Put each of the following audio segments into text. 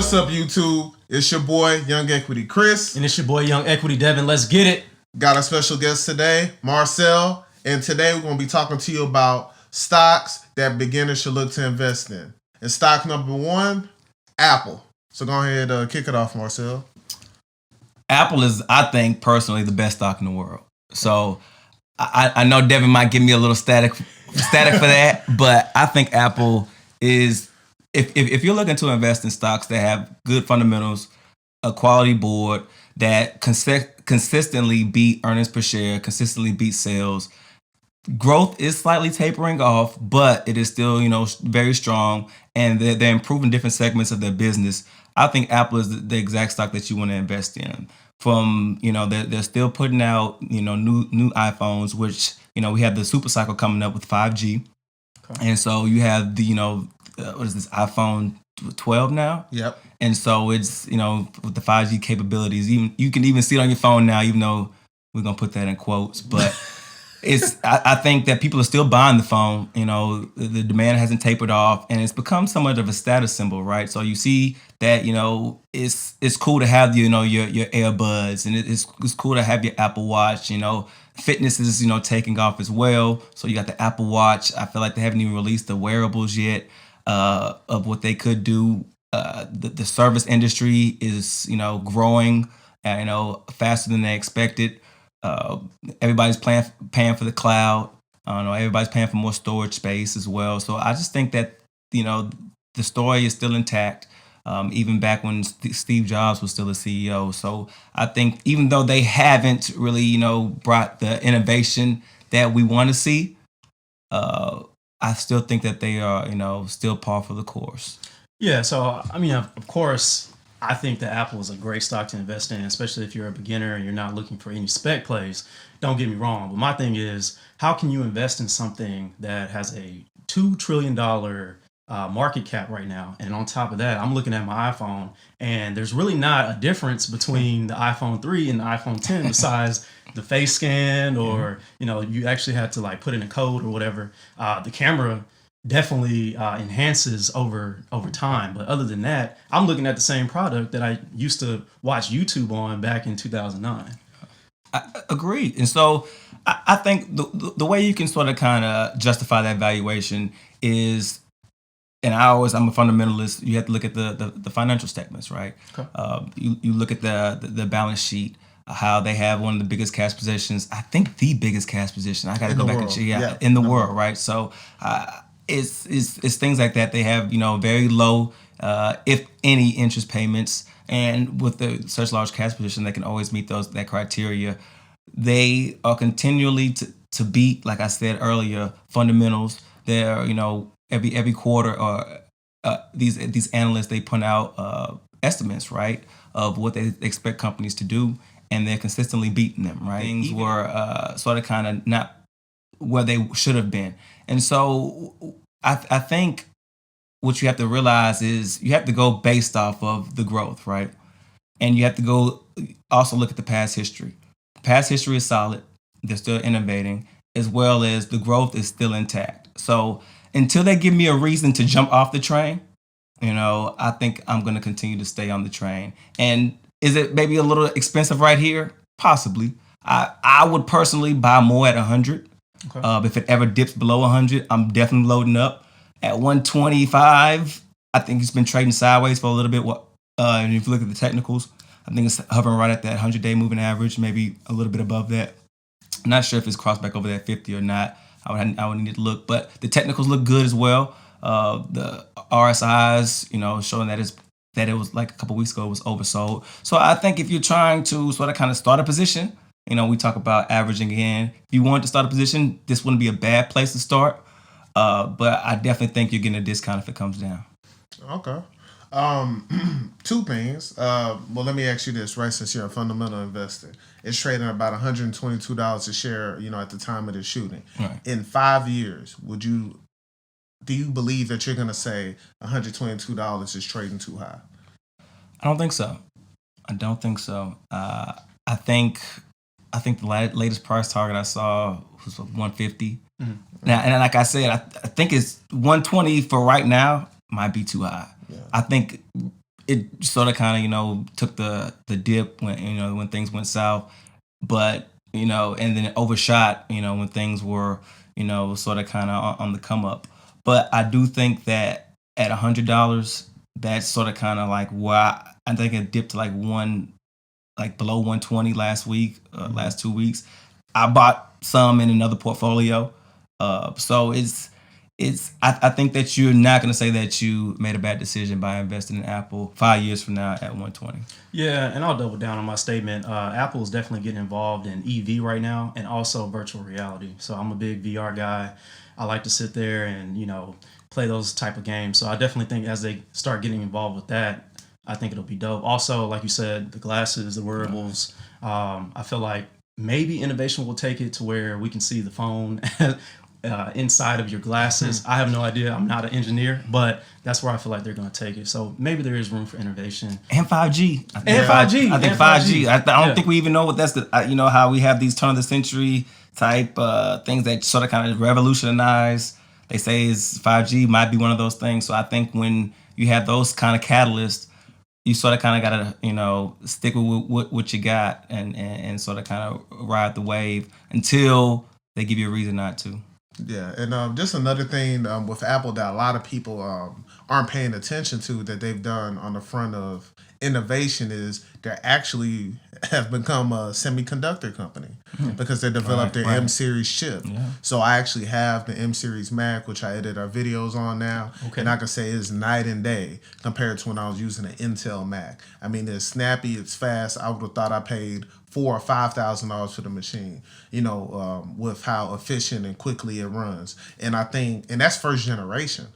What's up, YouTube? It's your boy, Young Equity Chris. And it's your boy, Young Equity Devin. Let's get it. Got a special guest today, Marcel. And today we're going to be talking to you about stocks that beginners should look to invest in. And stock number one, Apple. So go ahead and kick it off, Marcel. Apple is, I think, personally, the best stock in the world. So I know Devin might give me a little static for that, but I think Apple is, if you're looking to invest in stocks that have good fundamentals, a quality board that consistently beat earnings per share, consistently beat sales, growth is slightly tapering off, but it is still, very strong, and they're improving different segments of their business. I think Apple is the exact stock that you want to invest in. From, they're still putting out, new iPhones, which, we have the super cycle coming up with 5G. Okay. And so you have the, what is this, iPhone 12 now? Yep. And so it's, with the 5G capabilities, you can even see it on your phone now, even though we're going to put that in quotes. But I think that people are still buying the phone. The demand hasn't tapered off, and it's become somewhat of a status symbol, right? So you see that, it's cool to have, your earbuds, and it's cool to have your Apple Watch. Fitness is, taking off as well. So you got the Apple Watch. I feel like they haven't even released the wearables yet of what they could do. The service industry is, growing, faster than they expected. Everybody's paying for the cloud. Everybody's paying for more storage space as well. So I just think that, the story is still intact, even back when Steve Jobs was still a CEO. So I think even though they haven't really, brought the innovation that we want to see, I still think that they are, still par for the course. Yeah, so, of course, I think that Apple is a great stock to invest in, especially if you're a beginner and you're not looking for any spec plays. Don't get me wrong, but my thing is, how can you invest in something that has a $2 trillion market cap right now? And on top of that, I'm looking at my iPhone, and there's really not a difference between the iPhone 3 and the iPhone 10 besides the face scan, or, you actually had to put in a code or whatever. The camera definitely enhances over time. But other than that, I'm looking at the same product that I used to watch YouTube on back in 2009. Agreed. And so I think the way you can sort of kind of justify that valuation is, and I'm a fundamentalist, you have to look at the financial statements, right? Okay. You look at the balance sheet, how they have one of the biggest cash positions. I think the biggest cash position. I got to go back and check. In the world, right? So it's things like that. They have, very low, if any, interest payments, and with the such large cash position, they can always meet that criteria. They are continually to beat, like I said earlier, fundamentals. They're, every quarter, or these analysts, they put out estimates, right, of what they expect companies to do, and they're consistently beating them, right? Things were sort of kind of not where they should have been. And so I think what you have to realize is you have to go based off of the growth, right? And you have to go also look at the past history. The past history is solid. They're still innovating, as well as the growth is still intact. So until they give me a reason to jump off the train, I think I'm going to continue to stay on the train. And is it maybe a little expensive right here? Possibly. I would personally buy more at 100. Okay. If it ever dips below 100, I'm definitely loading up. At 125, I think it's been trading sideways for a little bit. And if you look at the technicals, I think it's hovering right at that 100-day moving average, maybe a little bit above that. I'm not sure if it's crossed back over that 50 or not. I would need to look, but the technicals look good as well. The RSIs, showing that it was like a couple weeks ago, it was oversold. So I think if you're trying to sort of kind of start a position, we talk about averaging in. If you want to start a position, this wouldn't be a bad place to start. But I definitely think you're getting a discount if it comes down. Okay. Two things. Well, let me ask you this, right? Since you're a fundamental investor, it's trading about $122 a share, at the time of the shooting. Right. In 5 years, do you believe that you're going to say $122 is trading too high? I don't think so. I think the latest price target I saw was 150. Mm-hmm. Now, and like I said, I think it's 120 for right now might be too high. Yeah. I think it sort of kind of took the dip when things went south, but and then it overshot when things were sort of kind of on the come up. But I do think that at $100, that's sort of kind of like where I think it dipped to like below 120 last week, last 2 weeks. I bought some in another portfolio, so I think that you're not going to say that you made a bad decision by investing in Apple 5 years from now at 120. Yeah, and I'll double down on my statement. Apple is definitely getting involved in EV right now and also virtual reality. So I'm a big VR guy. I like to sit there and play those type of games. So I definitely think as they start getting involved with that, I think it'll be dope. Also, like you said, the glasses, the wearables. I feel like maybe innovation will take it to where we can see the phone inside of your glasses. I have no idea. I'm not an engineer, but that's where I feel like they're going to take it. So maybe there is room for innovation. And 5G. I think 5G. I don't think we even know what that's how we have these turn of the century type things that sort of kind of revolutionize. They say is 5G might be one of those things. So I think when you have those kind of catalysts, you sort of kind of got to, stick with what you got and sort of kind of ride the wave until they give you a reason not to. Yeah, and just another thing with Apple that a lot of people aren't paying attention to that they've done on the front of innovation is they actually have become a semiconductor company because they developed their M series chip. Yeah. So I actually have the M series Mac, which I edit our videos on now, and I can say it's night and day compared to when I was using an Intel Mac. I mean, it's snappy, it's fast. I would have thought I paid $4,000 or $5,000 for the machine, with how efficient and quickly it runs. And I think, and that's first generation.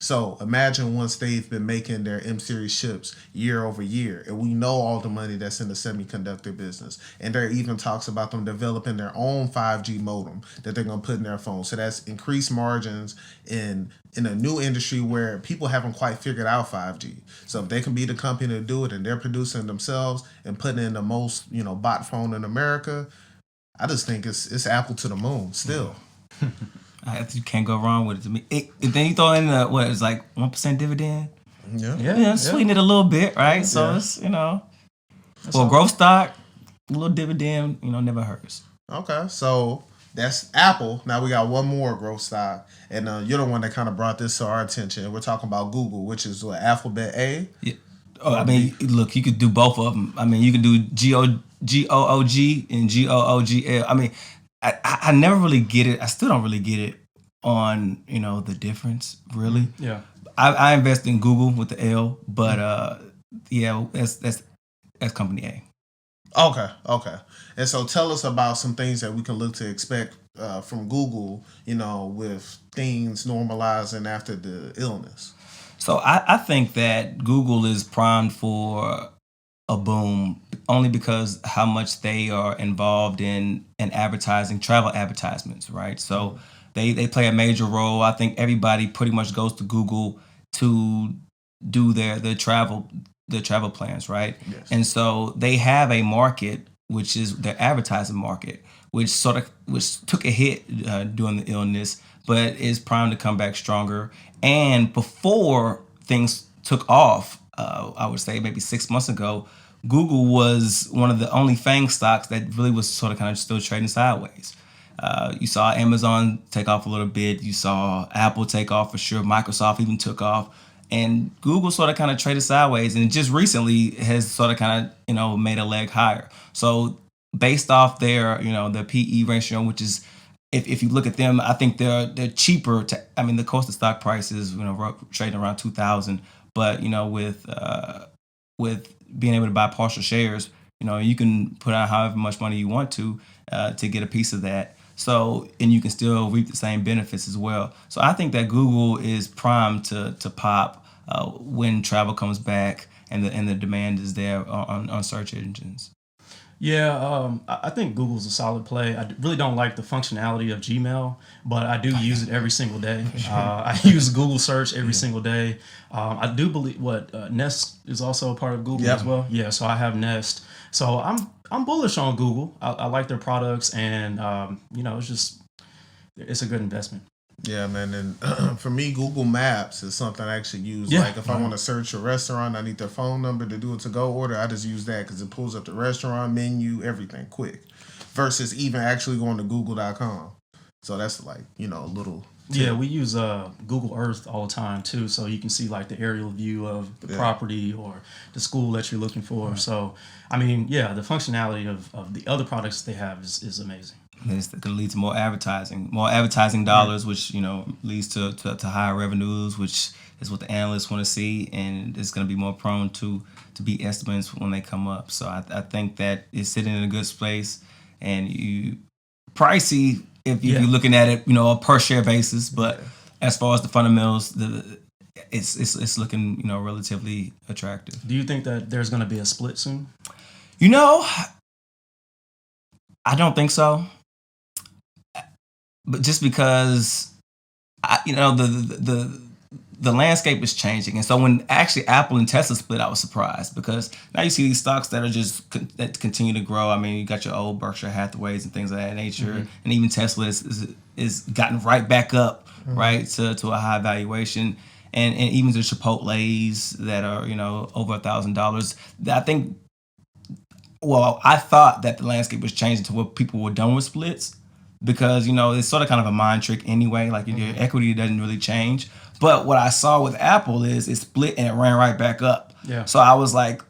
So imagine once they've been making their M series chips year over year, and we know all the money that's in the semiconductor business. And there even talks about them developing their own 5G modem that they're going to put in their phone. So that's increased margins in a new industry where people haven't quite figured out 5G. So if they can be the company to do it and they're producing themselves and putting in the most, bot phone in America, I just think it's Apple to the moon still. You can't go wrong with it to me. Then you throw in it's like 1% dividend. Yeah. Sweeten it a little bit, right? So it's for growth stock, a little dividend, never hurts. Okay, so that's Apple. Now we got one more growth stock, and you're the one that kind of brought this to our attention. We're talking about Google, which is what, Alphabet A. Yeah. Oh, I mean, look, you could do both of them. I mean, you could do GOOG and GOOGL. I mean, I never really get it. I still don't really get it on the difference really. Yeah. I invest in Google with the L, but that's company A. Okay. And so tell us about some things that we can look to expect from Google, with things normalizing after the illness. So I think that Google is primed for a boom only because how much they are involved in advertising, travel advertisements, right? So they play a major role. I think everybody pretty much goes to Google to do their travel plans, right? Yes. And so they have a market, which is their advertising market, which took a hit during the illness, but is primed to come back stronger. And before things took off, I would say maybe 6 months ago, Google was one of the only FANG stocks that really was sort of kind of still trading sideways. You saw Amazon take off a little bit. You saw Apple take off for sure. Microsoft even took off. And Google sort of kind of traded sideways, and just recently has sort of kind of made a leg higher. So based off their their PE ratio, which is if you look at them, I think they're cheaper. The cost of stock price is trading around 2,000, but with being able to buy partial shares, you can put out however much money you want to get a piece of that. So, and you can still reap the same benefits as well. So I think that Google is primed to pop when travel comes back and the demand is there on search engines. Yeah, I think Google's a solid play. I really don't like the functionality of Gmail, but I do use it every single day. I use Google search every single day. I do believe Nest is also a part of Google as well. Yeah, so I have Nest. So I'm bullish on Google. I like their products, and it's a good investment. Yeah, man. And for me, Google Maps is something I actually use. Yeah. Like if I want to search a restaurant, I need their phone number to do a to-go order. I just use that because it pulls up the restaurant menu, everything quick. Versus even actually going to Google.com. So that's like, a little tip. Yeah, we use Google Earth all the time too, so you can see like the aerial view of the property or the school that you're looking for. So, I mean, yeah, the functionality of the other products they have is amazing. It's going to lead to more advertising dollars, which leads to higher revenues, which is what the analysts want to see, and it's going to be more prone to be estimates when they come up. So I think that it's sitting in a good space, and pricey if you're looking at it, a per share basis, but as far as the fundamentals, it's looking relatively attractive. Do you think that there's going to be a split soon? I don't think so. But just because, the landscape is changing, and so when actually Apple and Tesla split, I was surprised because now you see these stocks that are that continue to grow. I mean, you got your old Berkshire Hathaways and things of that nature, and even Tesla is gotten right back up, right to a high valuation, and even the Chipotle's that are over $1,000. I think. Well, I thought that the landscape was changing to where people were done with splits. Because it's sort of kind of a mind trick anyway. Like your equity doesn't really change. But what I saw with Apple is it split and it ran right back up. Yeah. So I was like,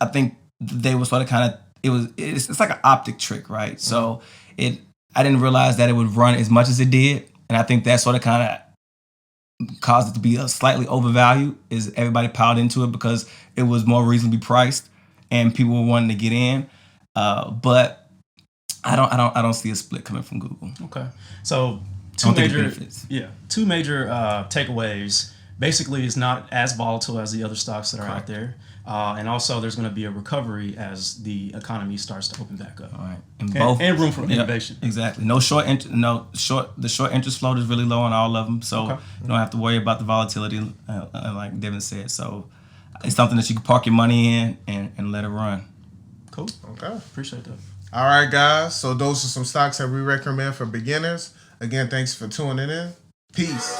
I think they were sort of kind of it's like an optic trick, right? So I didn't realize that it would run as much as it did, and I think that sort of kind of caused it to be a slightly overvalued. Is everybody piled into it because it was more reasonably priced and people were wanting to get in, but. I don't see a split coming from Google. Okay, so two major takeaways. Basically, it's not as volatile as the other stocks that are out there, and also there's going to be a recovery as the economy starts to open back up. All right, and room for innovation. Exactly. The short interest float is really low on all of them, so you don't have to worry about the volatility, like Devin said. So it's something that you can park your money in and let it run. Cool. Okay. Appreciate that. All right, guys. So those are some stocks that we recommend for beginners. Again, thanks for tuning in. Peace.